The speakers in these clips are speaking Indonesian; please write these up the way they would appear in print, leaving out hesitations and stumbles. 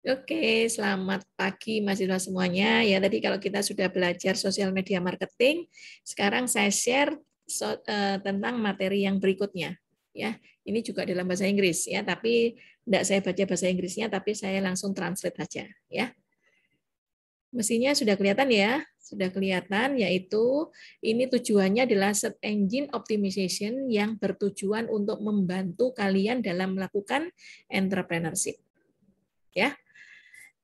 Oke, selamat pagi mahasiswa semuanya. Ya, tadi kalau kita sudah belajar sosial media marketing, sekarang saya share tentang materi yang berikutnya. Ya, ini juga dalam bahasa Inggris ya, tapi tidak saya baca bahasa Inggrisnya, tapi saya langsung translate saja. Ya, mestinya sudah kelihatan ya, sudah kelihatan. Yaitu ini tujuannya adalah search engine optimization yang bertujuan untuk membantu kalian dalam melakukan entrepreneurship. Ya.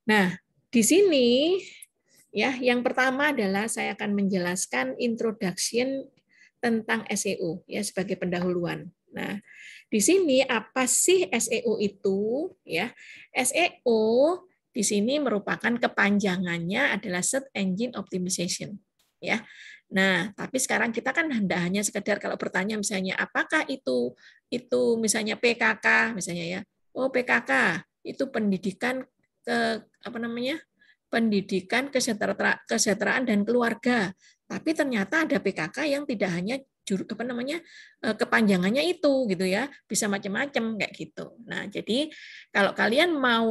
Nah, di sini ya, yang pertama adalah saya akan menjelaskan introduction tentang SEO ya sebagai pendahuluan. Nah, di sini apa sih SEO itu? Ya, SEO di sini merupakan kepanjangannya adalah Search Engine Optimization. Ya. Nah, tapi sekarang kita kan tidak hanya sekedar kalau bertanya misalnya apakah itu misalnya PKK misalnya ya. Oh, PKK itu pendidikan pendidikan kesejahteraan dan keluarga. Tapi ternyata ada PKK yang tidak hanya kepanjangannya itu gitu ya, bisa macam-macam kayak gitu. Nah, jadi kalau kalian mau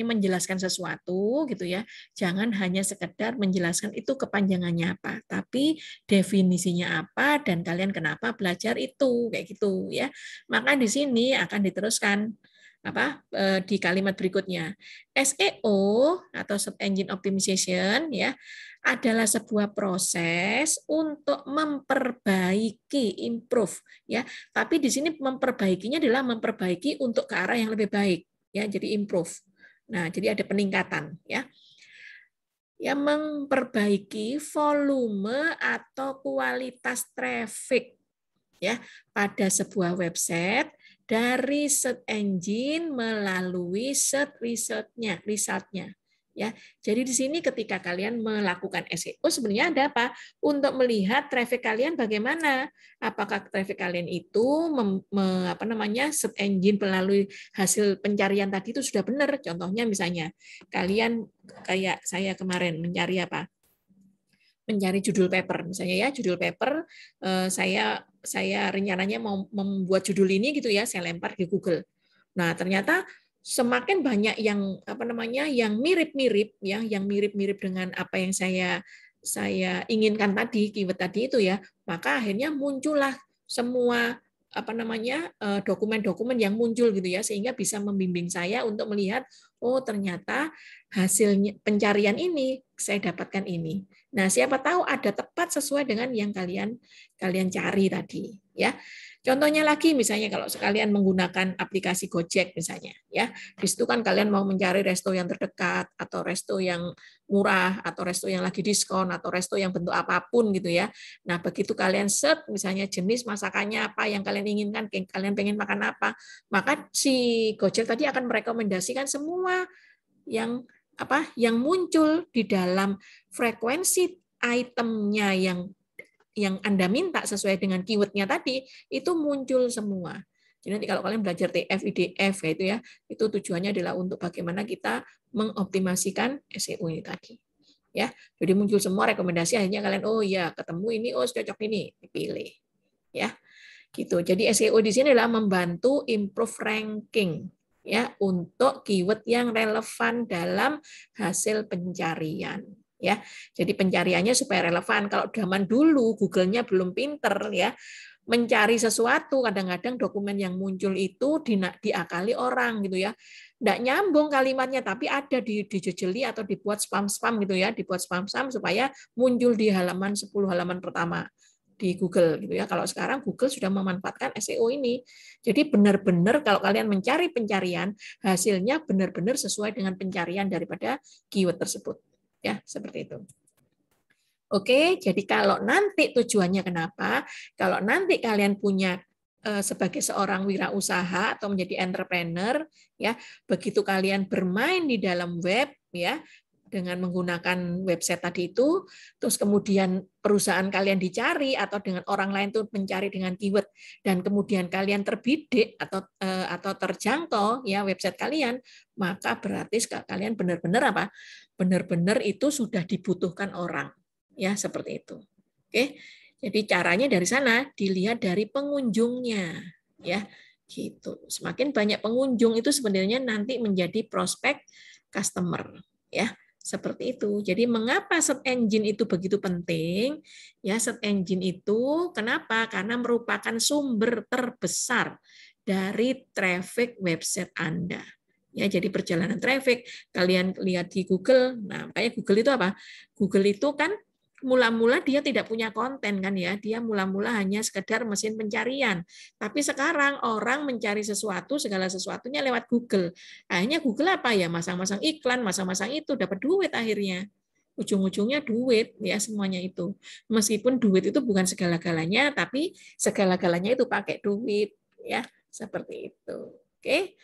menjelaskan sesuatu gitu ya, jangan hanya sekedar menjelaskan itu kepanjangannya apa, tapi definisinya apa dan kalian kenapa belajar itu kayak gitu ya. Maka di sini akan diteruskan di kalimat berikutnya. SEO atau Search Engine Optimization ya adalah sebuah proses untuk memperbaiki, improve ya. Tapi di sini memperbaikinya adalah memperbaiki untuk ke arah yang lebih baik ya, jadi improve. Nah, jadi ada peningkatan ya. Yang memperbaiki volume atau kualitas traffic ya pada sebuah website dari search engine melalui search resultnya ya. Jadi di sini ketika kalian melakukan SEO sebenarnya ada apa? Untuk melihat traffic kalian bagaimana. Apakah traffic kalian itu search engine melalui hasil pencarian tadi itu sudah benar. Contohnya misalnya kalian kayak saya kemarin mencari apa? Mencari judul paper misalnya ya, judul paper saya rencananya mau membuat judul ini gitu ya, saya lempar di Google. Nah, ternyata semakin banyak yang yang mirip-mirip ya, yang mirip-mirip dengan apa yang saya inginkan tadi, keyword tadi itu ya, maka akhirnya muncullah semua dokumen-dokumen yang muncul gitu ya, sehingga bisa membimbing saya untuk melihat oh ternyata hasilnya pencarian ini saya dapatkan ini. Nah, siapa tahu ada tepat sesuai dengan yang kalian cari tadi, ya. Contohnya lagi misalnya kalau sekalian menggunakan aplikasi Gojek misalnya, ya. Di situ kan kalian mau mencari resto yang terdekat atau resto yang murah atau resto yang lagi diskon atau resto yang bentuk apapun gitu ya. Nah, begitu kalian search misalnya jenis masakannya apa yang kalian inginkan, kalian pengen makan apa, maka si Gojek tadi akan merekomendasikan semua yang yang muncul di dalam frekuensi itemnya yang Anda minta sesuai dengan keywordnya tadi itu muncul semua. Jadi nanti kalau kalian belajar TF, IDF itu ya, itu tujuannya adalah untuk bagaimana kita mengoptimasikan SEO ini tadi. Ya, jadi muncul semua rekomendasi akhirnya kalian oh ya ketemu ini oh cocok ini dipilih. Ya. Gitu. Jadi SEO di sini adalah membantu improve ranking ya untuk keyword yang relevan dalam hasil pencarian ya. Jadi pencariannya supaya relevan. Kalau zaman dulu Google-nya belum pinter ya, mencari sesuatu kadang-kadang dokumen yang muncul itu diakali orang gitu ya. Nggak nyambung kalimatnya tapi ada dijejeli atau dibuat spam-spam gitu ya, dibuat spam-spam supaya muncul di halaman 10 halaman pertama di Google gitu ya. Kalau sekarang Google sudah memanfaatkan SEO ini. Jadi benar-benar kalau kalian mencari pencarian, hasilnya benar-benar sesuai dengan pencarian daripada keyword tersebut. Ya, seperti itu. Oke, jadi kalau nanti tujuannya kenapa? Kalau nanti kalian punya sebagai seorang wirausaha atau menjadi entrepreneur ya, begitu kalian bermain di dalam web ya, dengan menggunakan website tadi itu, terus kemudian perusahaan kalian dicari atau dengan orang lain tuh mencari dengan keyword dan kemudian kalian terbidik atau terjangkau ya website kalian, maka berarti kalian benar-benar apa? Benar-benar itu sudah dibutuhkan orang. Ya, seperti itu. Oke. Jadi caranya dari sana dilihat dari pengunjungnya ya. Gitu. Semakin banyak pengunjung itu sebenarnya nanti menjadi prospek customer, ya. Seperti itu. Jadi mengapa search engine itu begitu penting? Ya, search engine itu kenapa? Karena merupakan sumber terbesar dari traffic website Anda. Ya, jadi perjalanan traffic kalian lihat di Google. Nah, kayak Google itu apa? Google itu kan mula-mula dia tidak punya konten kan ya. Dia mula-mula hanya sekedar mesin pencarian. Tapi sekarang orang mencari sesuatu, segala sesuatunya lewat Google. Akhirnya Google apa ya? Masang-masang iklan, masang-masang itu, dapat duit akhirnya. Ujung-ujungnya duit ya semuanya itu. Meskipun duit itu bukan segala-galanya, tapi segala-galanya itu pakai duit ya, seperti itu. Oke.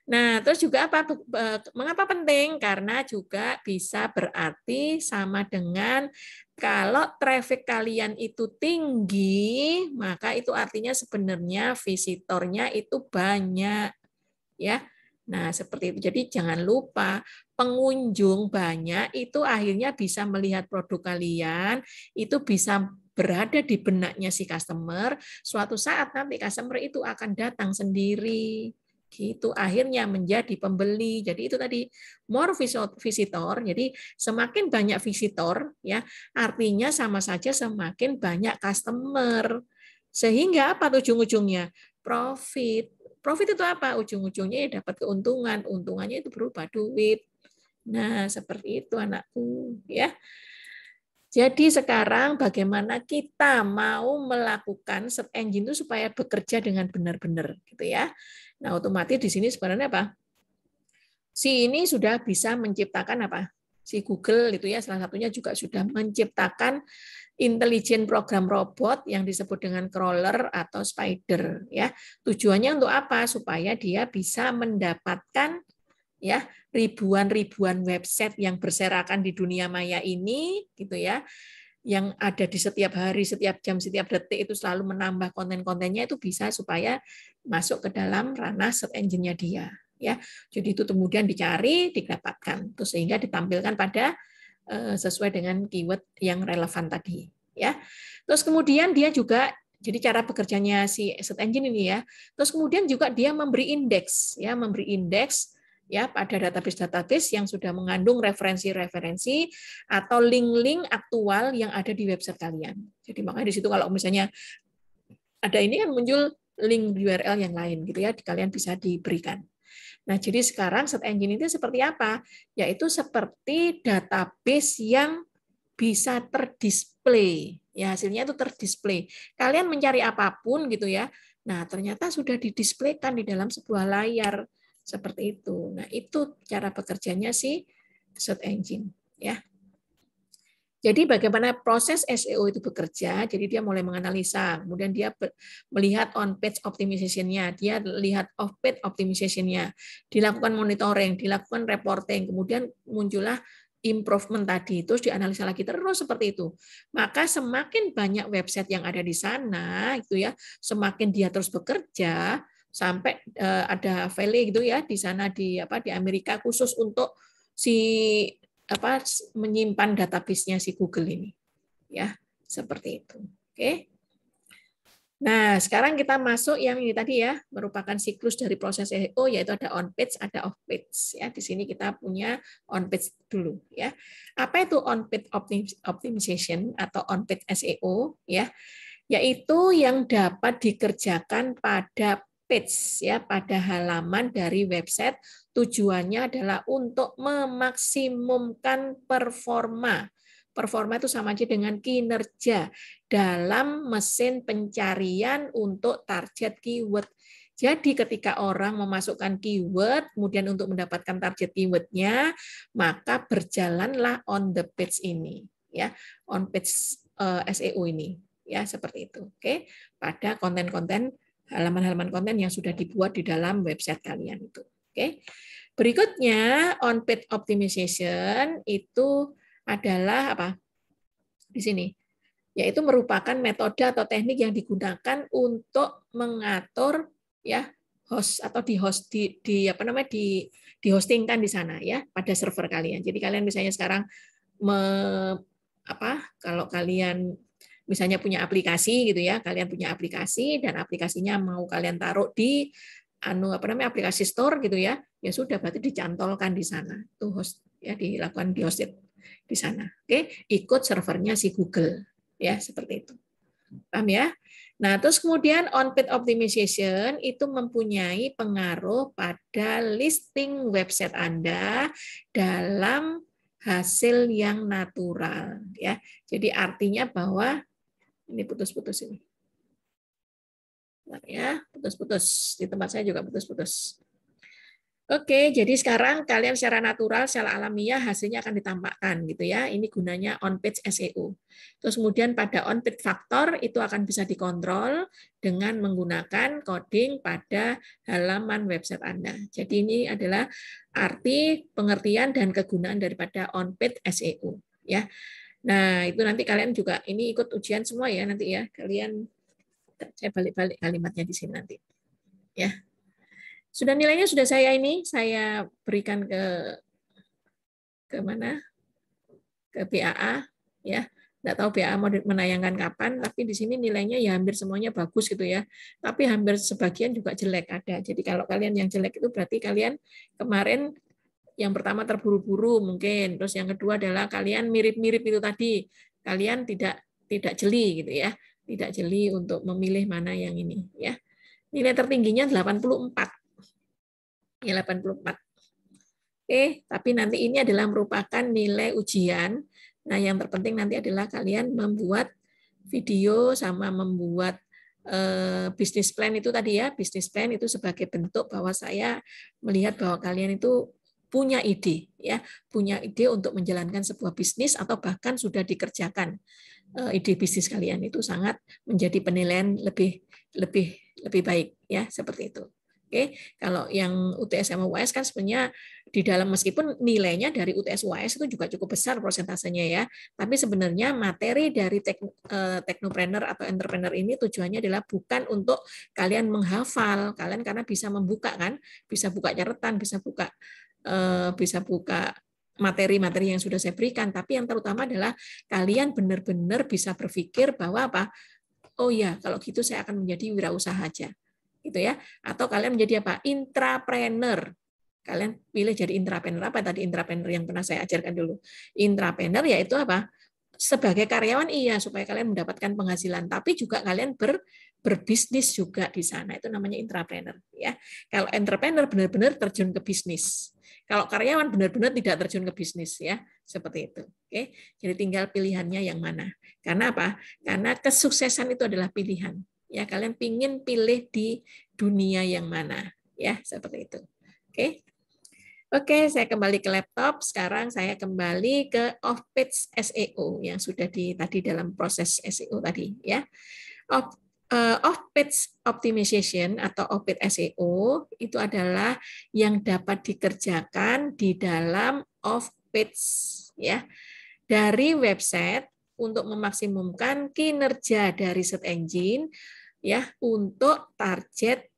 Nah, terus juga apa? Mengapa penting? Karena juga bisa berarti sama dengan kalau traffic kalian itu tinggi, maka itu artinya sebenarnya visitornya itu banyak, ya. Nah, seperti itu. Jadi jangan lupa pengunjung banyak itu akhirnya bisa melihat produk kalian, itu bisa berada di benaknya si customer. Suatu saat nanti customer itu akan datang sendiri. Gitu akhirnya menjadi pembeli. Jadi itu tadi more visitor. Jadi semakin banyak visitor ya, artinya sama saja semakin banyak customer. Sehingga apa ujung-ujungnya? Profit. Profit itu apa? Ujung-ujungnya ya dapat keuntungan. Untungannya itu berupa duit. Nah, seperti itu anakku ya. Jadi sekarang bagaimana kita mau melakukan search engine itu supaya bekerja dengan benar-benar gitu ya. Nah, otomatis di sini sebenarnya apa? Si ini sudah bisa menciptakan apa? Si Google itu ya salah satunya juga sudah menciptakan intelijen program robot yang disebut dengan crawler atau spider ya. Tujuannya untuk apa? Supaya dia bisa mendapatkan ya ribuan-ribuan website yang berserakan di dunia maya ini gitu ya, yang ada di setiap hari, setiap jam, setiap detik itu selalu menambah konten-kontennya itu bisa supaya masuk ke dalam ranah search engine-nya dia ya. Jadi itu kemudian dicari, didapatkan, terus sehingga ditampilkan pada sesuai dengan keyword yang relevan tadi ya. Terus kemudian dia juga jadi cara bekerjanya si search engine ini ya. Terus kemudian juga dia memberi indeks ya, memberi indeks ya pada database-database yang sudah mengandung referensi-referensi atau link-link aktual yang ada di website kalian. Jadi makanya di situ kalau misalnya ada ini kan muncul link URL yang lain gitu ya, kalian bisa diberikan. Nah, jadi sekarang search engine itu seperti apa? Yaitu seperti database yang bisa terdisplay. Ya, hasilnya itu terdisplay. Kalian mencari apapun gitu ya. Nah, ternyata sudah didisplaykan di dalam sebuah layar seperti itu. Nah, itu cara bekerjanya si search engine, ya. Jadi bagaimana proses SEO itu bekerja? Jadi dia mulai menganalisa, kemudian dia melihat on-page optimization-nya, dia lihat off-page optimization-nya, dilakukan monitoring, dilakukan reporting, kemudian muncullah improvement tadi, terus dianalisa lagi terus seperti itu. Maka semakin banyak website yang ada di sana, itu ya, semakin dia terus bekerja sampai ada file gitu ya di sana di Amerika khusus untuk si menyimpan database-nya si Google ini. Ya, seperti itu. Oke. Nah, sekarang kita masuk yang ini tadi ya, merupakan siklus dari proses SEO, yaitu ada on page, ada off page. Ya, di sini kita punya on page dulu ya. Apa itu on page optimization atau on page SEO ya? Yaitu yang dapat dikerjakan pada page ya, pada halaman dari website. Tujuannya adalah untuk memaksimumkan performa. Performa itu sama aja dengan kinerja dalam mesin pencarian untuk target keyword. Jadi ketika orang memasukkan keyword, kemudian untuk mendapatkan target keywordnya, maka berjalanlah on the page ini, ya, on page SEO ini, ya seperti itu. Oke, pada konten-konten halaman-halaman konten yang sudah dibuat di dalam website kalian itu. Oke, berikutnya on page optimization itu adalah apa? Di sini, yaitu merupakan metode atau teknik yang digunakan untuk mengatur ya host atau di hostingkan di sana ya pada server kalian. Jadi kalian misalnya sekarang kalau kalian misalnya punya aplikasi gitu ya, kalian punya aplikasi dan aplikasinya mau kalian taruh di aplikasi store gitu ya, ya sudah berarti dicantolkan di sana. Tuh host ya, dilakukan di hosted di sana. Oke, ikut servernya si Google ya, seperti itu. Paham ya? Nah, terus kemudian on-page optimization itu mempunyai pengaruh pada listing website Anda dalam hasil yang natural ya. Jadi artinya bahwa ini putus-putus ini. Bentar ya, putus-putus. Di tempat saya juga putus-putus. Oke, jadi sekarang kalian secara natural, secara alamiah hasilnya akan ditampakkan gitu ya. Ini gunanya on-page SEO. Terus kemudian pada on-page factor itu akan bisa dikontrol dengan menggunakan coding pada halaman website Anda. Jadi ini adalah arti, pengertian dan kegunaan daripada on-page SEO ya. Nah, itu nanti kalian juga ini ikut ujian semua ya nanti ya. Kalian saya balik-balik kalimatnya di sini nanti. Ya. Sudah nilainya sudah saya berikan ke mana? Ke BAA ya. Nggak tahu BAA mau menayangkan kapan, tapi di sini nilainya ya hampir semuanya bagus gitu ya. Tapi hampir sebagian juga jelek ada. Jadi kalau kalian yang jelek itu berarti kalian kemarin yang pertama terburu-buru mungkin, terus yang kedua adalah kalian mirip-mirip itu tadi. Kalian tidak jeli gitu ya. Tidak jeli untuk memilih mana yang ini ya. Nilai tertingginya 84. Ya 84. Oke, tapi nanti ini adalah merupakan nilai ujian. Nah, yang terpenting nanti adalah kalian membuat video sama membuat bisnis plan itu tadi ya. Bisnis plan itu sebagai bentuk bahwa saya melihat bahwa kalian itu punya ide ya, punya ide untuk menjalankan sebuah bisnis atau bahkan sudah dikerjakan. Ide bisnis kalian itu sangat menjadi penilaian lebih baik ya, seperti itu. Oke, kalau yang UTS sama UAS kan sebenarnya di dalam meskipun nilainya dari UTS UAS itu juga cukup besar persentasenya ya, tapi sebenarnya materi dari teknopreneur atau entrepreneur ini tujuannya adalah bukan untuk kalian menghafal, kalian karena bisa membuka kan, bisa buka catatan, bisa buka materi-materi yang sudah saya berikan, tapi yang terutama adalah kalian benar-benar bisa berpikir bahwa apa? Oh ya, kalau gitu saya akan menjadi wirausaha aja. Gitu ya, atau kalian menjadi apa? Intrapreneur. Kalian pilih jadi intrapreneur. Apa tadi intrapreneur yang pernah saya ajarkan dulu? Intrapreneur yaitu apa? Sebagai karyawan iya, supaya kalian mendapatkan penghasilan, tapi juga kalian berbisnis juga di sana. Itu namanya intrapreneur ya. Kalau entrepreneur benar-benar terjun ke bisnis. Kalau karyawan benar-benar tidak terjun ke bisnis ya, seperti itu. Oke. Jadi tinggal pilihannya yang mana. Karena apa? Karena kesuksesan itu adalah pilihan. Ya, kalian pingin pilih di dunia yang mana, ya seperti itu. Oke, oke, saya kembali ke laptop. Sekarang saya kembali ke off-page SEO yang sudah tadi dalam proses SEO tadi, ya. Off-page optimization atau off-page SEO itu adalah yang dapat dikerjakan di dalam off-page, ya, dari website untuk memaksimumkan kinerja dari search engine ya untuk target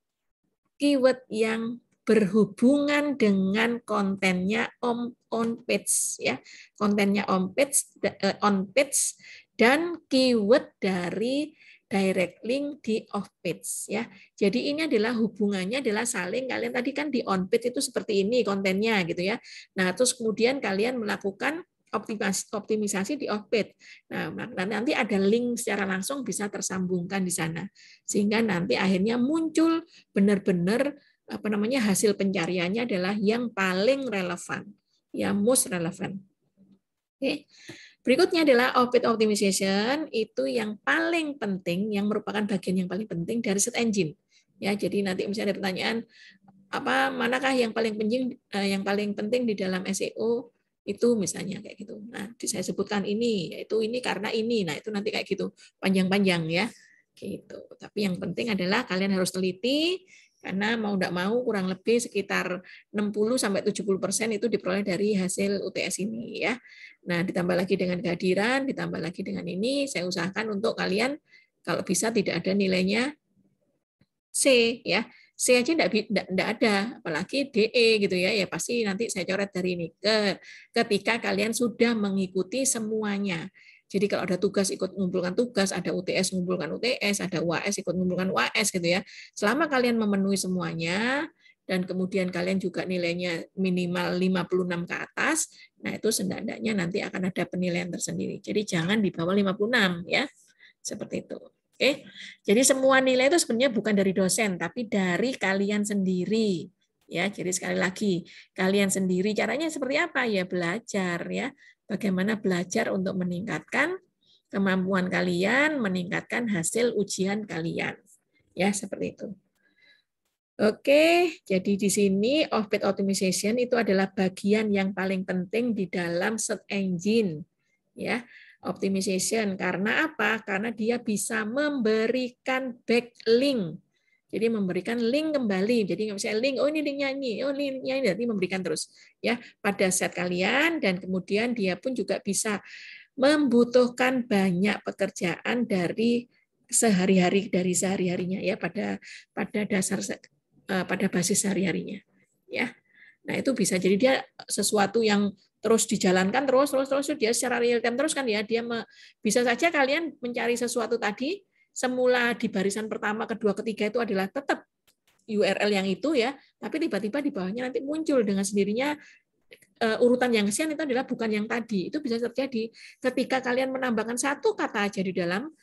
keyword yang berhubungan dengan kontennya on page ya, kontennya on page dan keyword dari direct link di off page ya. Jadi ini adalah hubungannya adalah saling, kalian tadi kan di on page itu seperti ini kontennya gitu ya. Nah, terus kemudian kalian melakukan optimisasi di off-page. Nah, nanti ada link secara langsung bisa tersambungkan di sana. Sehingga nanti akhirnya muncul benar-benar hasil pencariannya adalah yang paling relevan, yang most relevant. Oke. Berikutnya adalah off-page optimization, itu yang paling penting, yang merupakan bagian yang paling penting dari search engine. Ya, jadi nanti misalnya ada pertanyaan manakah yang paling penting di dalam SEO? Itu misalnya kayak gitu. Nah, saya sebutkan ini, yaitu ini karena ini. Nah, itu nanti kayak gitu, panjang-panjang ya. Gitu. Tapi yang penting adalah kalian harus teliti karena mau enggak mau kurang lebih sekitar 60-70% itu diperoleh dari hasil UTS ini ya. Nah, ditambah lagi dengan kehadiran, ditambah lagi dengan ini, saya usahakan untuk kalian kalau bisa tidak ada nilainya C ya. C aja enggak ada, apalagi DE gitu ya, ya pasti nanti saya coret dari ini. Ketika kalian sudah mengikuti semuanya. Jadi kalau ada tugas ikut mengumpulkan tugas, ada UTS mengumpulkan UTS, ada UAS ikut mengumpulkan UAS gitu ya. Selama kalian memenuhi semuanya dan kemudian kalian juga nilainya minimal 56 ke atas, nah itu setidaknya nanti akan ada penilaian tersendiri. Jadi jangan di bawah 56 ya. Seperti itu. Oke. Jadi semua nilai itu sebenarnya bukan dari dosen tapi dari kalian sendiri. Ya, jadi sekali lagi, kalian sendiri caranya seperti apa? Ya belajar ya. Bagaimana belajar untuk meningkatkan kemampuan kalian, meningkatkan hasil ujian kalian. Ya, seperti itu. Oke, jadi di sini off-peak optimization itu adalah bagian yang paling penting di dalam search engine. Ya, optimization. Karena apa? Karena dia bisa memberikan backlink. Jadi memberikan link kembali. Jadi nggak bisa link, oh ini linknya ini, oh linknya ini, nanti memberikan terus ya pada set kalian, dan kemudian dia pun juga bisa membutuhkan banyak pekerjaan dari sehari-hari, dari sehari-harinya ya pada dasar pada basis sehari-harinya ya. Nah itu bisa jadi dia sesuatu yang terus dijalankan terus dia secara real time terus kan ya, dia bisa saja kalian mencari sesuatu tadi semula di barisan pertama, kedua, ketiga itu adalah tetap URL yang itu ya, tapi tiba-tiba di bawahnya nanti muncul dengan sendirinya urutan yang sekian itu adalah bukan yang tadi. Itu bisa terjadi ketika kalian menambahkan satu kata aja di dalam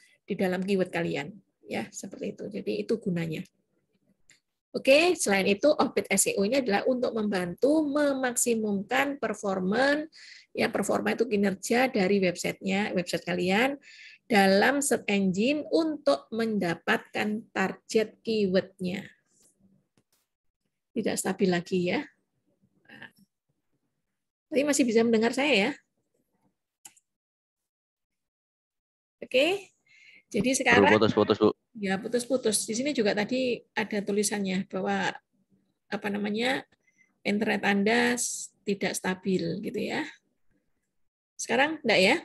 keyword kalian ya, seperti itu. Jadi itu gunanya. Oke, selain itu off-peak SEO ini adalah untuk membantu memaksimumkan performa, ya performa itu kinerja dari website kalian dalam search engine untuk mendapatkan target keyword-nya. Tidak stabil lagi ya. Tapi masih bisa mendengar saya ya? Oke. Jadi sekarang putus-putus, Bu. Ya, putus-putus. Di sini juga tadi ada tulisannya bahwa apa namanya? Internet Anda tidak stabil gitu ya. Sekarang enggak ya?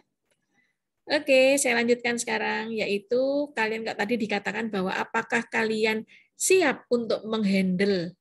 Oke, saya lanjutkan sekarang, yaitu kalian tadi dikatakan bahwa apakah kalian siap untuk menghandle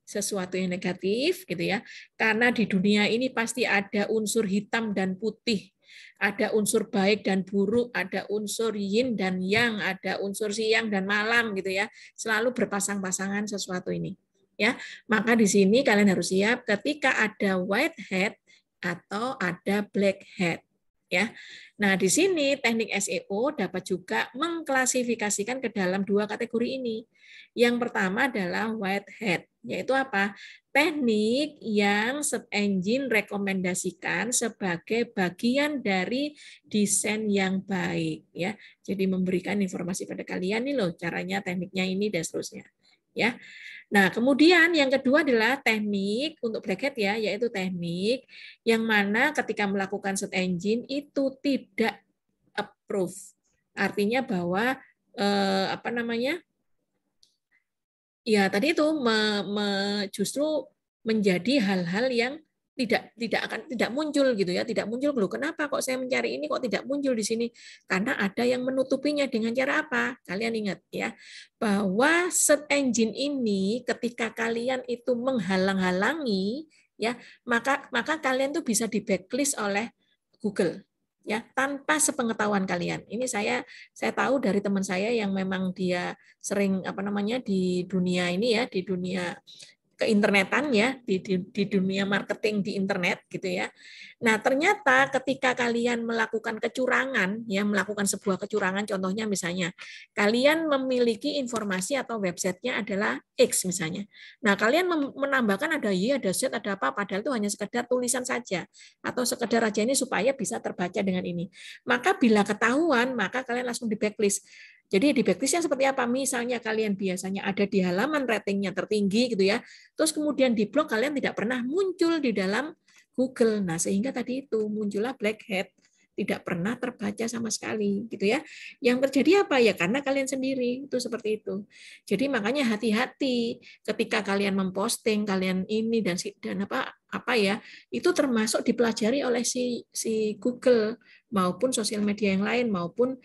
sesuatu yang negatif gitu ya. Karena di dunia ini pasti ada unsur hitam dan putih. Ada unsur baik dan buruk, ada unsur yin dan yang, ada unsur siang dan malam gitu ya. Selalu berpasang-pasangan sesuatu ini. Ya, maka di sini kalian harus siap ketika ada white hat atau ada black hat. Ya. Nah, di sini teknik SEO dapat juga mengklasifikasikan ke dalam dua kategori ini. Yang pertama adalah white hat, yaitu apa? Teknik yang search engine rekomendasikan sebagai bagian dari desain yang baik ya. Jadi memberikan informasi pada kalian nih loh caranya, tekniknya ini dan seterusnya. Ya. Nah, kemudian yang kedua adalah teknik untuk black hat ya, yaitu teknik yang mana ketika melakukan search engine itu tidak approve. Artinya bahwa apa namanya? Ya, tadi itu justru menjadi hal-hal yang tidak muncul gitu ya, tidak muncul loh. Kenapa kok saya mencari ini kok tidak muncul di sini? Karena ada yang menutupinya dengan cara apa? Kalian ingat ya, bahwa search engine ini ketika kalian itu menghalang-halangi ya, maka kalian tuh bisa di backlist oleh Google ya, tanpa sepengetahuan kalian. Ini saya tahu dari teman saya yang memang dia sering apa namanya di dunia ini ya, di dunia keinternetan ya, di dunia marketing di internet gitu ya. Nah, ternyata ketika kalian melakukan kecurangan ya, melakukan sebuah kecurangan, contohnya misalnya kalian memiliki informasi atau websitenya adalah X misalnya. Nah, kalian menambahkan ada Y, ada Z, ada apa, padahal itu hanya sekedar tulisan saja atau sekedar aja ini supaya bisa terbaca dengan ini. Maka bila ketahuan, maka kalian langsung di backlist. Jadi di backlistnya seperti apa? Misalnya kalian biasanya ada di halaman ratingnya tertinggi gitu ya, terus kemudian di blog kalian tidak pernah muncul di dalam Google. Nah, sehingga tadi itu muncullah black hat, tidak pernah terbaca sama sekali gitu ya. Yang terjadi apa ya? Karena kalian sendiri itu seperti itu. Jadi makanya hati-hati ketika kalian memposting kalian ini dan apa ya, itu termasuk dipelajari oleh si Google maupun sosial media yang lain maupun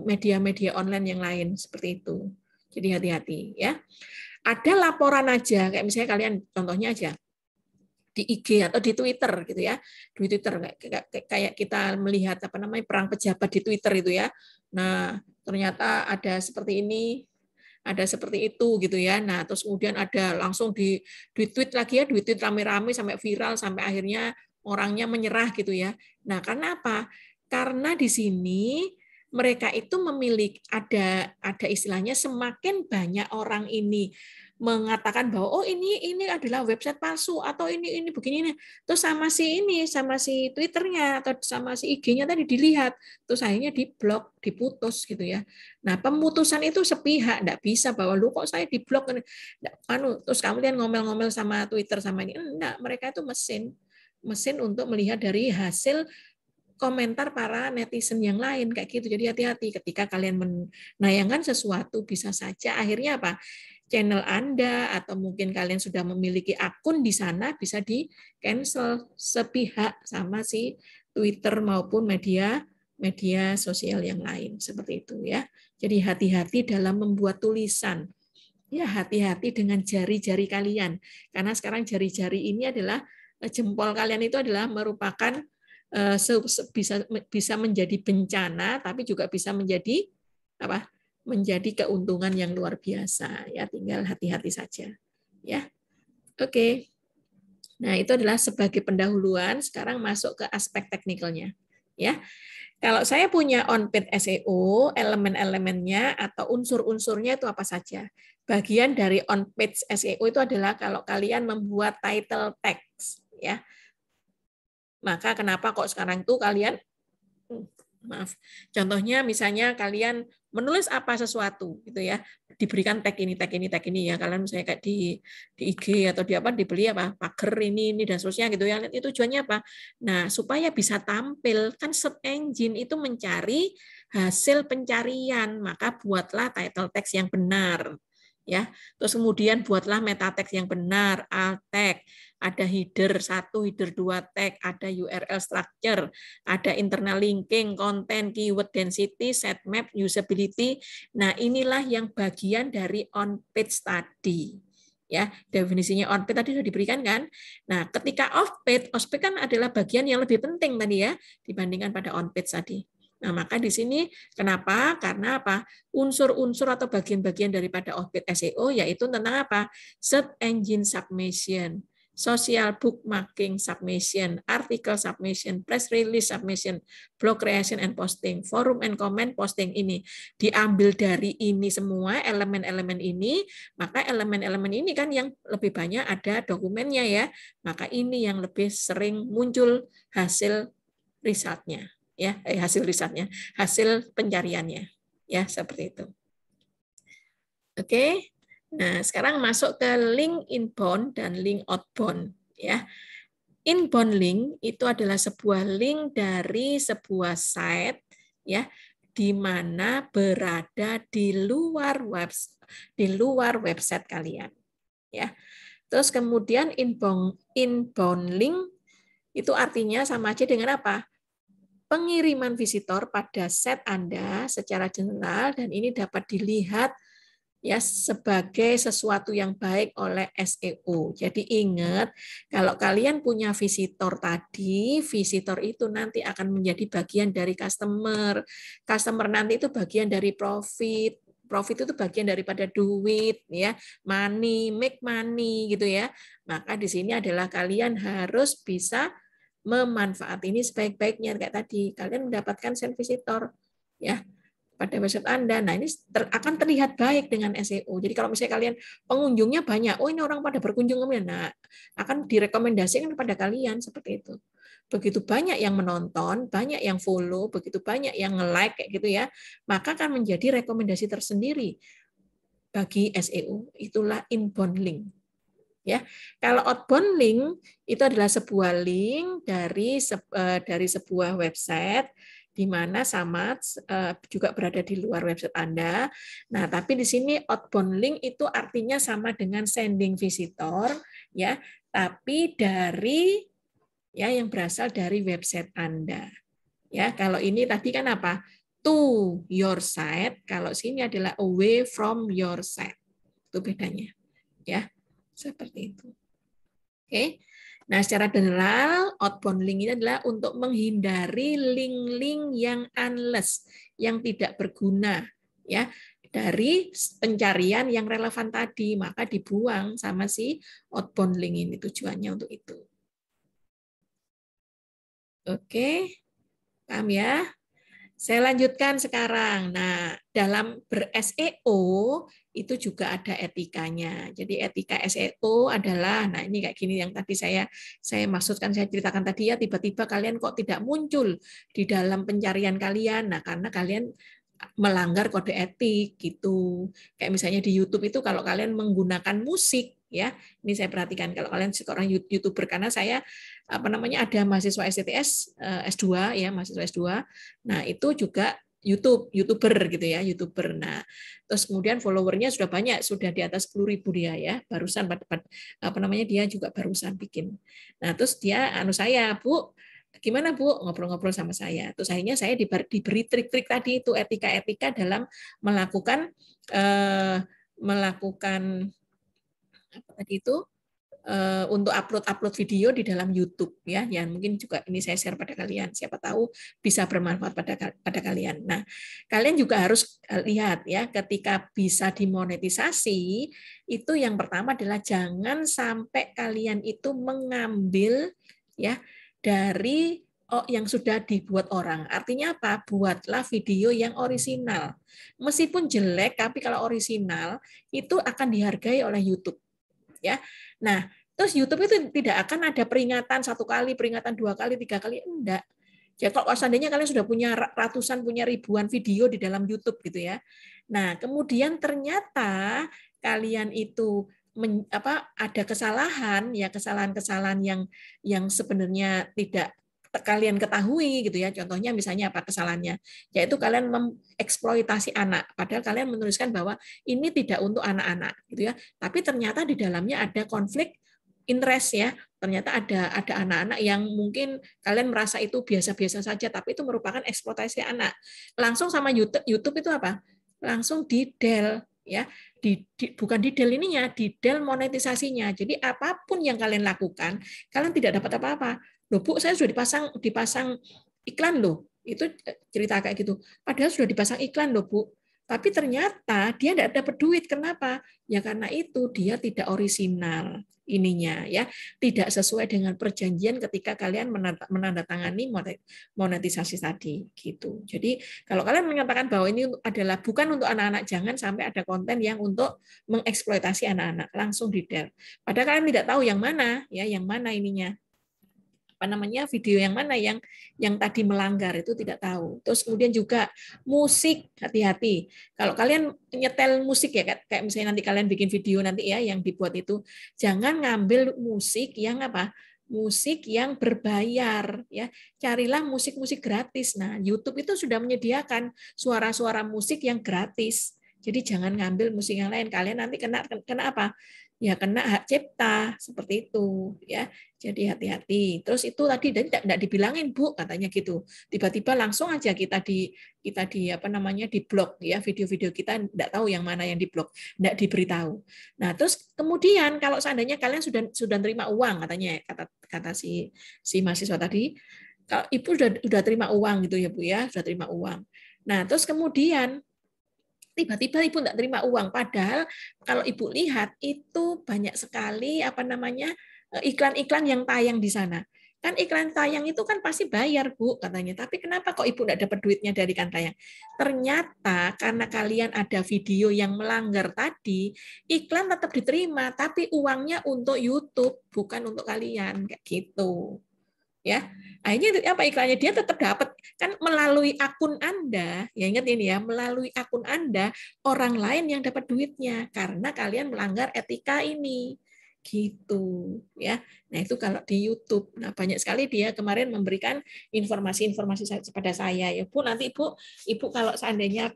media-media online yang lain seperti itu. Jadi hati-hati ya. Ada laporan aja, kayak misalnya kalian contohnya aja. di IG atau di Twitter gitu ya. Di Twitter kayak kita melihat apa namanya perang pejabat di Twitter itu ya. Nah, ternyata ada seperti ini, ada seperti itu gitu ya. Nah, terus kemudian ada langsung di tweet lagi ya, di tweet rame-rame sampai viral sampai akhirnya orangnya menyerah gitu ya. Nah, karena apa? Karena di sini mereka itu memiliki ada istilahnya semakin banyak orang ini mengatakan bahwa oh ini adalah website palsu atau ini begini nih. Terus sama si Twitternya atau sama si IG-nya tadi dilihat, terus akhirnya diblok, diputus gitu ya. Nah, pemutusan itu sepihak, enggak bisa bahwa lu kok saya diblok terus kemudian ngomel-ngomel sama Twitter sama ini. Enggak, mereka itu mesin untuk melihat dari hasil komentar para netizen yang lain kayak gitu. Jadi hati-hati ketika kalian menayangkan sesuatu bisa saja akhirnya apa? Channel Anda atau mungkin kalian sudah memiliki akun di sana bisa di-cancel sepihak sama si Twitter maupun media sosial yang lain seperti itu ya. Jadi hati-hati dalam membuat tulisan. Ya, hati-hati dengan jari-jari kalian karena sekarang jari-jari ini adalah jempol kalian itu adalah merupakan bisa menjadi bencana tapi juga bisa menjadi apa? Menjadi keuntungan yang luar biasa ya, tinggal hati-hati saja ya. Oke. Nah, itu adalah sebagai pendahuluan, sekarang masuk ke aspek teknikalnya ya. Kalau saya punya on-page SEO, elemen-elemennya atau unsur-unsurnya itu apa saja? Bagian dari on-page SEO itu adalah kalau kalian membuat title text ya. Maka kenapa kok sekarang itu kalian maaf. Contohnya misalnya kalian menulis apa sesuatu gitu ya, diberikan tag ini ya. Kalian misalnya kayak di IG atau di apa dibeli apa pagar ini dan seterusnya gitu ya. Itu tujuannya apa? Nah, supaya bisa tampil kan search engine itu mencari hasil pencarian, maka buatlah title text yang benar. Ya, terus kemudian buatlah meta text yang benar, alt tag, ada header 1, header 2 tag, ada URL structure, ada internal linking, konten, keyword density, sitemap, usability. Nah, inilah yang bagian dari on-page tadi. Ya, definisinya on-page tadi sudah diberikan kan? Nah, ketika off-page kan adalah bagian yang lebih penting tadi ya dibandingkan pada on-page tadi. Nah, maka di sini kenapa? Karena apa? Unsur-unsur atau bagian-bagian daripada off-page SEO yaitu tentang apa? Search engine submission, social bookmarking submission, article submission, press release submission, blog creation and posting, forum and comment posting ini diambil dari ini semua elemen-elemen ini, maka elemen-elemen ini kan yang lebih banyak ada dokumennya ya, maka ini yang lebih sering muncul hasil risetnya ya, hasil pencariannya ya, seperti itu. Oke. Nah, sekarang masuk ke link inbound dan link outbound ya. Inbound link itu adalah sebuah link dari sebuah site ya di mana berada di luar website kalian ya. Terus kemudian inbound link itu artinya sama aja dengan apa? Pengiriman visitor pada set Anda secara general dan ini dapat dilihat ya sebagai sesuatu yang baik oleh SEO. Jadi ingat kalau kalian punya visitor tadi, visitor itu nanti akan menjadi bagian dari customer. Customer nanti itu bagian dari profit. Profit itu bagian daripada duit ya, money, make money gitu ya. Maka di sini adalah kalian harus bisa memanfaat ini sebaik-baiknya kayak tadi. Kalian mendapatkan send visitor ya pada website Anda. Nah, ini akan terlihat baik dengan SEO. Jadi kalau misalnya kalian pengunjungnya banyak, oh ini orang pada berkunjung kemudian, nah akan direkomendasikan kepada kalian seperti itu. Begitu banyak yang menonton, banyak yang follow, begitu banyak yang nge-like kayak gitu ya, maka akan menjadi rekomendasi tersendiri bagi SEO. Itulah inbound link. Ya, kalau outbound link itu adalah sebuah link dari sebuah website di mana sama juga berada di luar website Anda. Nah, tapi di sini outbound link itu artinya sama dengan sending visitor ya, tapi dari ya yang berasal dari website Anda. Ya, kalau ini tadi kan apa? To your site, kalau sini adalah away from your site. Itu bedanya. Ya. Seperti itu. Oke. Nah, secara general, outbound link ini adalah untuk menghindari link-link yang unless, yang tidak berguna, ya, dari pencarian yang relevan tadi, maka dibuang sama si outbound link ini, tujuannya untuk itu. Oke, paham ya? Saya lanjutkan sekarang. Nah, dalam ber-SEO itu juga ada etikanya. Jadi etika SEO adalah, nah ini kayak gini yang tadi saya maksudkan, saya ceritakan tadi ya, tiba-tiba kalian kok tidak muncul di dalam pencarian kalian. Nah, karena kalian melanggar kode etik gitu. Kayak misalnya di YouTube itu kalau kalian menggunakan musik ya, ini saya perhatikan kalau kalian seorang YouTuber, karena saya ada mahasiswa STTS S2 ya, mahasiswa S2. Nah, itu juga YouTuber gitu ya, YouTuber. Nah, terus kemudian followernya sudah banyak, sudah di atas 10.000 dia ya, barusan dia juga barusan bikin. Nah, terus dia saya, Bu, gimana Bu, ngobrol-ngobrol sama saya. Terus akhirnya saya diberi trik-trik tadi itu, etika-etika dalam melakukan apa tadi itu, untuk upload video di dalam YouTube ya, yang mungkin juga ini saya share pada kalian, siapa tahu bisa bermanfaat pada kalian. Nah, kalian juga harus lihat ya, ketika bisa dimonetisasi itu yang pertama adalah jangan sampai kalian itu mengambil ya dari yang sudah dibuat orang. Artinya apa? Buatlah video yang orisinal. Meskipun jelek, tapi kalau orisinal itu akan dihargai oleh YouTube. Ya, nah terus YouTube itu tidak akan ada peringatan 1 kali, peringatan 2 kali, 3 kali, enggak. Ya kalau seandainya kalian sudah punya ratusan, punya ribuan video di dalam YouTube gitu ya. Nah kemudian ternyata kalian itu ada kesalahan ya, kesalahan-kesalahan yang sebenarnya tidak kalian ketahui gitu ya. Contohnya misalnya apa kesalahannya? Yaitu kalian mengeksploitasi anak, padahal kalian menuliskan bahwa ini tidak untuk anak-anak gitu ya. Tapi ternyata di dalamnya ada konflik interest ya. Ternyata ada anak-anak yang mungkin kalian merasa itu biasa-biasa saja, tapi itu merupakan eksploitasi anak. Langsung sama YouTube itu apa? Langsung di-del ya. Bukan di-del ininya, di-del monetisasinya. Jadi apapun yang kalian lakukan, kalian tidak dapat apa-apa. Loh Bu, saya sudah dipasang iklan loh. Itu cerita kayak gitu. Padahal sudah dipasang iklan loh Bu. Tapi ternyata dia tidak dapat duit. Kenapa? Ya karena itu dia tidak orisinal ininya ya, tidak sesuai dengan perjanjian ketika kalian menandatangani monetisasi tadi gitu. Jadi kalau kalian menyatakan bahwa ini adalah bukan untuk anak-anak, jangan sampai ada konten yang untuk mengeksploitasi anak-anak, langsung di-del. Padahal kalian tidak tahu yang mana ya, yang mana ininya, video yang mana yang tadi melanggar, itu tidak tahu. Terus kemudian juga musik, hati-hati. Kalau kalian nyetel musik ya, kayak misalnya nanti kalian bikin video nanti ya yang dibuat itu, jangan ngambil musik yang musik yang berbayar ya. Carilah musik-musik gratis. Nah, YouTube itu sudah menyediakan suara-suara musik yang gratis. Jadi jangan ngambil musik yang lain, kalian nanti kena apa? Ya kena hak cipta seperti itu ya. Jadi hati-hati. Terus itu tadi tidak dibilangin Bu katanya gitu. Tiba-tiba langsung aja kita di di blok ya, video-video kita tidak tahu yang mana yang di blok, tidak diberitahu. Nah, terus kemudian kalau seandainya kalian sudah terima uang katanya, kata si mahasiswa tadi, kalau Ibu sudah terima uang gitu ya Bu ya, sudah terima uang. Nah, terus kemudian tiba-tiba Ibu tidak terima uang, padahal kalau Ibu lihat itu banyak sekali iklan-iklan yang tayang di sana. Kan iklan tayang itu kan pasti bayar Bu katanya, tapi kenapa kok Ibu tidak dapat duitnya dari iklan tayang? Ternyata karena kalian ada video yang melanggar tadi, iklan tetap diterima, tapi uangnya untuk YouTube bukan untuk kalian, kayak gitu. Ya, akhirnya apa iklannya dia tetap dapat kan melalui akun Anda. Ya ingat ini ya, melalui akun Anda orang lain yang dapat duitnya karena kalian melanggar etika ini gitu ya. Nah itu kalau di YouTube. Nah banyak sekali dia kemarin memberikan informasi-informasi kepada saya ya Bu. Nanti Ibu kalau seandainya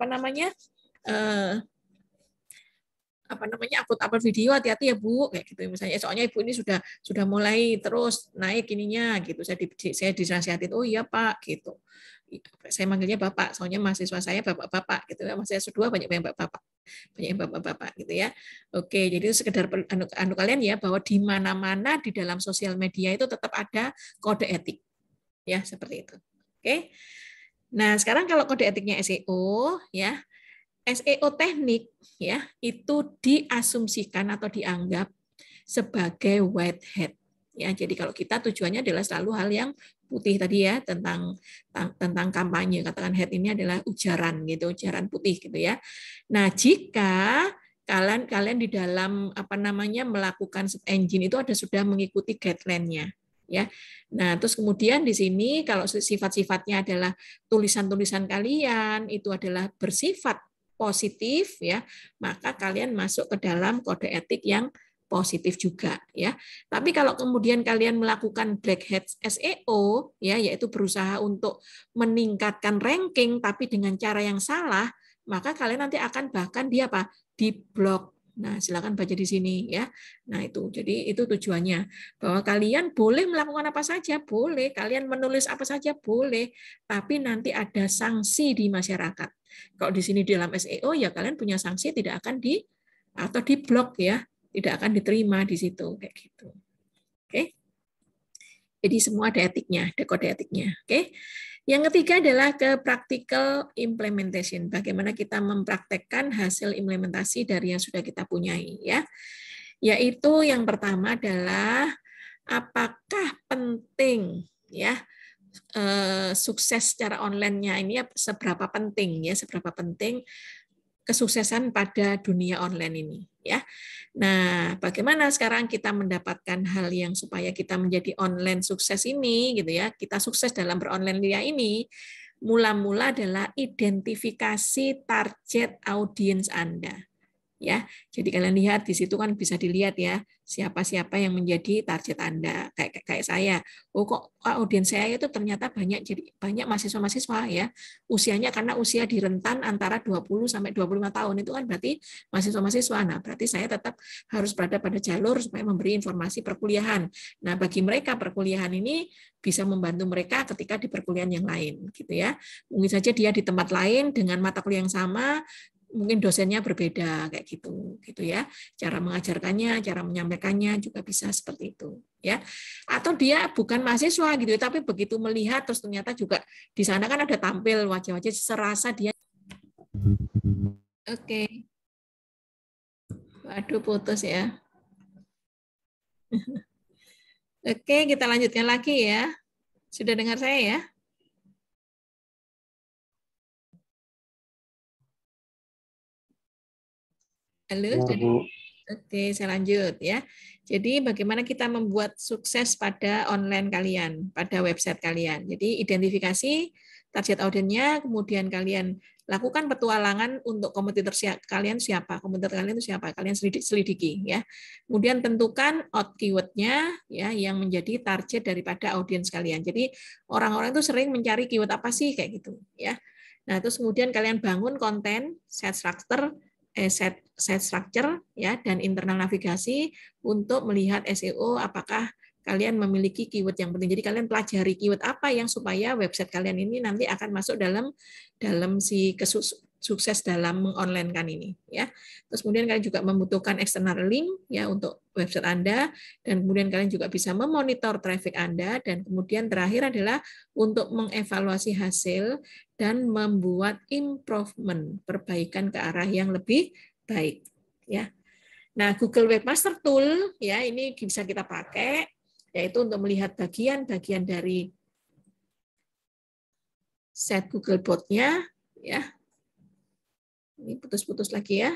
upload video, hati-hati ya Bu, kayak gitu misalnya. Soalnya Ibu ini sudah mulai terus naik ininya gitu. Saya dinasihatin, oh iya Pak gitu. Saya manggilnya Bapak, soalnya mahasiswa saya Bapak-bapak gitu ya. Mahasiswa S2 banyak yang Bapak-bapak. Banyak yang Bapak-bapak gitu ya. Oke, jadi itu sekedar anu kalian ya, bahwa di mana-mana di dalam sosial media itu tetap ada kode etik. Ya, seperti itu. Oke. Nah, sekarang kalau kode etiknya SEO ya, SEO teknik ya, itu diasumsikan atau dianggap sebagai white hat. Ya, jadi kalau kita tujuannya adalah selalu hal yang putih tadi ya, tentang kampanye, katakan head ini adalah ujaran gitu, ujaran putih gitu ya. Nah, jika kalian di dalam apa namanya melakukan search engine itu ada sudah mengikuti guideline-nya ya. Nah, terus kemudian di sini kalau sifat-sifatnya adalah tulisan-tulisan kalian itu adalah bersifat positif ya, maka kalian masuk ke dalam kode etik yang positif juga ya. Tapi kalau kemudian kalian melakukan black hat SEO ya, yaitu berusaha untuk meningkatkan ranking tapi dengan cara yang salah, maka kalian nanti akan bahkan diblok. Nah, silakan baca di sini ya. Nah, itu. Jadi itu tujuannya bahwa kalian boleh melakukan apa saja, boleh. Kalian menulis apa saja boleh, tapi nanti ada sanksi di masyarakat. Kalau di sini di dalam SEO ya kalian punya sanksi tidak akan atau diblok ya, tidak akan diterima di situ kayak gitu. Oke. Jadi semua ada etiknya, ada kode etiknya. Oke. Yang ketiga adalah ke practical implementation. Bagaimana kita mempraktekkan hasil implementasi dari yang sudah kita punyai ya. Yaitu yang pertama adalah apakah penting ya sukses secara online-nya ini seberapa penting ya, seberapa penting kesuksesan pada dunia online ini ya. Nah, bagaimana sekarang kita mendapatkan hal yang supaya kita menjadi online sukses ini gitu ya. Kita sukses dalam beronline ini mula-mula adalah identifikasi target audiens Anda. Ya, jadi kalian lihat di situ kan bisa dilihat ya siapa-siapa yang menjadi target Anda. Kayak saya, oh kok audiens saya itu ternyata banyak mahasiswa-mahasiswa ya. Usianya karena usia di rentan antara 20 sampai 25 tahun itu kan berarti mahasiswa-mahasiswa. Nah, berarti saya tetap harus berada pada jalur supaya memberi informasi perkuliahan. Nah, bagi mereka perkuliahan ini bisa membantu mereka ketika di perkuliahan yang lain gitu ya. Mungkin saja dia di tempat lain dengan mata kuliah yang sama, mungkin dosennya berbeda kayak gitu ya, cara mengajarkannya, cara menyampaikannya juga bisa seperti itu ya. Atau dia bukan mahasiswa gitu tapi begitu melihat terus ternyata juga di sana kan ada tampil wajah-wajah serasa dia oke. Waduh putus ya. Oke, kita lanjutkan lagi ya. Sudah dengar saya ya? Halo, oke, saya lanjut ya. Jadi bagaimana kita membuat sukses pada online kalian, pada website kalian. Jadi identifikasi target audiensnya, kemudian kalian lakukan petualangan untuk kompetitor kalian siapa, kompetitor kalian itu siapa, kalian selidiki ya. Kemudian tentukan out keyword-nya ya yang menjadi target daripada audiens kalian. Jadi orang-orang itu sering mencari keyword apa sih kayak gitu ya. Nah, terus kemudian kalian bangun konten, set structure ya dan internal navigasi untuk melihat SEO apakah kalian memiliki keyword yang penting. Jadi kalian pelajari keyword apa yang supaya website kalian ini nanti akan masuk dalam si sukses dalam mengonlinekan ini ya. Terus kemudian kalian juga membutuhkan external link ya untuk website Anda dan kemudian kalian juga bisa memonitor traffic Anda dan kemudian terakhir adalah untuk mengevaluasi hasil dan membuat improvement, perbaikan ke arah yang lebih baik ya. Nah, Google Webmaster Tool ya ini bisa kita pakai yaitu untuk melihat bagian-bagian dari set Google Bot-nya ya. Ini putus-putus lagi ya.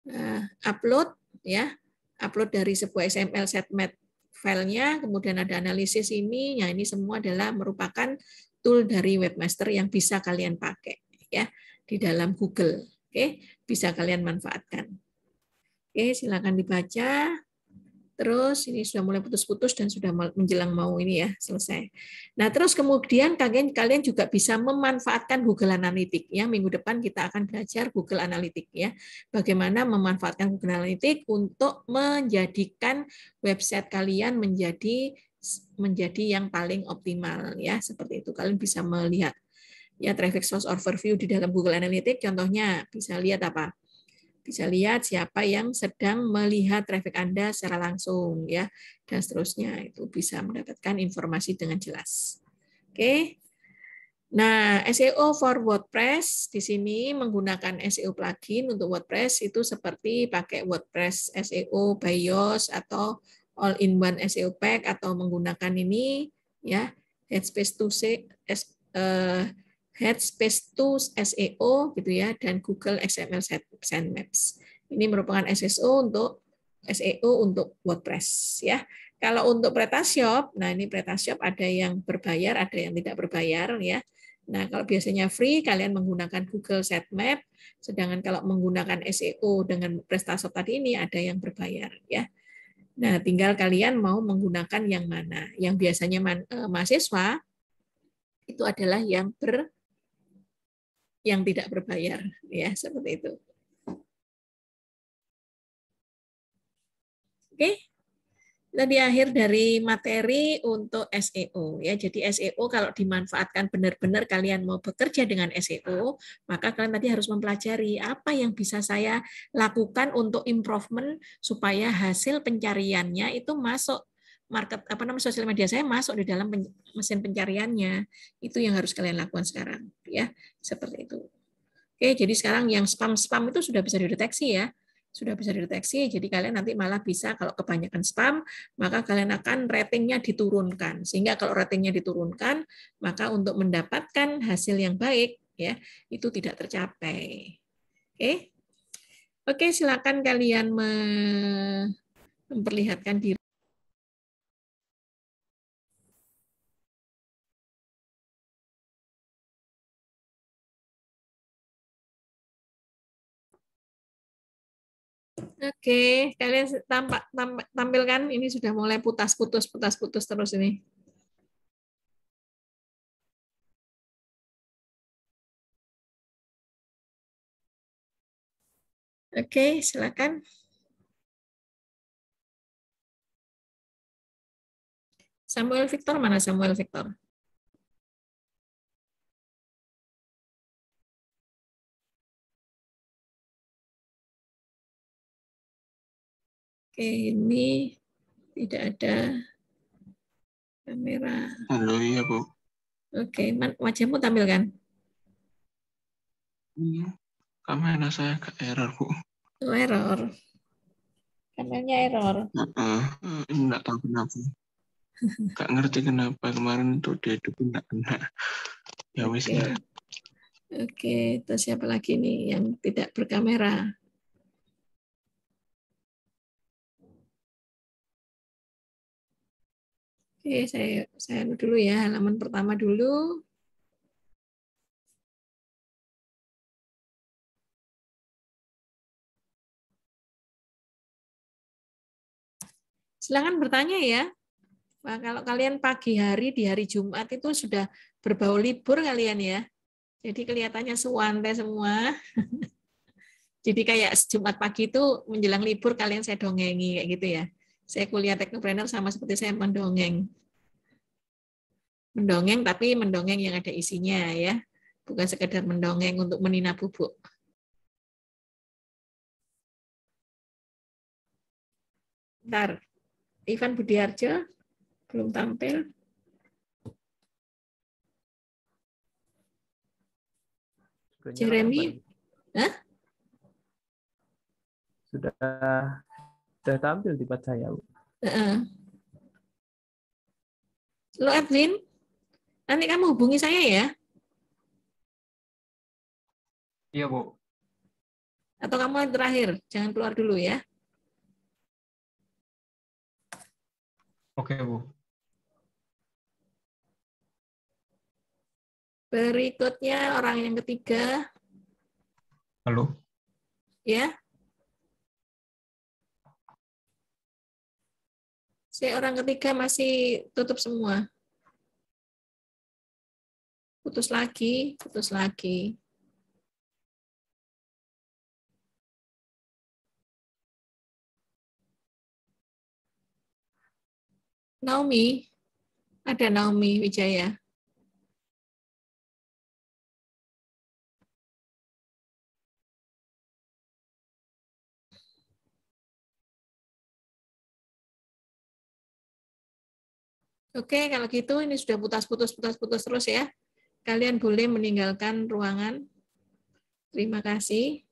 Nah, upload ya. Upload dari sebuah XML sitemap filenya, kemudian ada analisis ini. Ya, ini semua adalah merupakan tool dari Webmaster yang bisa kalian pakai ya di dalam Google. Oke, bisa kalian manfaatkan. Oke, silakan dibaca. Terus ini sudah mulai putus-putus dan sudah menjelang mau ini ya selesai. Nah terus kemudian kalian juga bisa memanfaatkan Google Analytics ya. Minggu depan kita akan belajar Google Analytics ya. Bagaimana memanfaatkan Google Analytics untuk menjadikan website kalian menjadi menjadi yang paling optimal ya, seperti itu. Kalian bisa melihat ya traffic source overview di dalam Google Analytics, contohnya bisa lihat apa? Bisa lihat siapa yang sedang melihat traffic Anda secara langsung ya, dan seterusnya. Itu bisa mendapatkan informasi dengan jelas. Oke. Nah, SEO for WordPress di sini menggunakan SEO plugin untuk WordPress itu seperti pakai WordPress SEO by Yoast atau all-in-one SEO pack atau menggunakan ini ya Headspace to Headspace to SEO gitu ya dan Google XML Sitemaps. Ini merupakan SEO untuk WordPress ya. Kalau untuk PrestaShop, nah ini PrestaShop ada yang berbayar, ada yang tidak berbayar ya. Nah, kalau biasanya free, kalian menggunakan Google Sitemap, sedangkan kalau menggunakan SEO dengan PrestaShop tadi ini ada yang berbayar ya. Nah, tinggal kalian mau menggunakan yang mana. Yang biasanya mahasiswa itu adalah yang tidak berbayar ya, seperti itu. Oke. Nah, di akhir dari materi untuk SEO ya. Jadi SEO kalau dimanfaatkan benar-benar kalian mau bekerja dengan SEO, maka kalian tadi harus mempelajari apa yang bisa saya lakukan untuk improvement supaya hasil pencariannya itu masuk sosial media saya masuk di dalam mesin pencariannya. Itu yang harus kalian lakukan sekarang ya. Seperti itu. Oke, jadi sekarang yang spam-spam itu sudah bisa dideteksi ya. Sudah bisa dideteksi, jadi kalian nanti malah bisa kalau kebanyakan spam, maka kalian akan ratingnya diturunkan. Sehingga kalau ratingnya diturunkan, maka untuk mendapatkan hasil yang baik, ya itu tidak tercapai. Oke, oke silakan kalian memperlihatkan diri. Oke, kalian tampilkan ini sudah mulai putus terus ini. Oke, silakan. Samuel Victor, mana Samuel Victor? Oke, ini tidak ada kamera. Halo, iya, Bu. Oke, wajahmu tampilkan. Iya, kamera saya ke error, Bu. Oh, error. Kameranya error. Ini nggak tahu kenapa. Nggak ngerti kenapa kemarin itu dia itu nggak kena. Ya wis Oke. lah. Oke, terus siapa lagi nih yang tidak berkamera? Oke, saya dulu ya, halaman pertama dulu. Silakan bertanya ya. Nah, kalau kalian pagi hari di hari Jumat itu sudah berbau libur kalian ya. Jadi kelihatannya suwantai semua. Jadi kayak Jumat pagi itu menjelang libur kalian saya dongengi kayak gitu ya. Saya kuliah teknopreneur sama seperti saya mendongeng. Mendongeng tapi mendongeng yang ada isinya ya. Bukan sekedar mendongeng untuk menina bubuk. Bentar, Ivan Budiarjo belum tampil. Jeremy, hah? Sudah tampil di tempat saya, Bu. Lo Edwin, nanti kamu hubungi saya ya. Iya, Bu. Atau kamu yang terakhir, jangan keluar dulu ya. Oke, Bu. Berikutnya orang yang ketiga. Halo. Ya. Saya orang ketiga masih tutup semua. Putus lagi, putus lagi. Naomi. Ada Naomi Wijaya. Oke, kalau gitu ini sudah putus-putus terus ya. Kalian boleh meninggalkan ruangan. Terima kasih.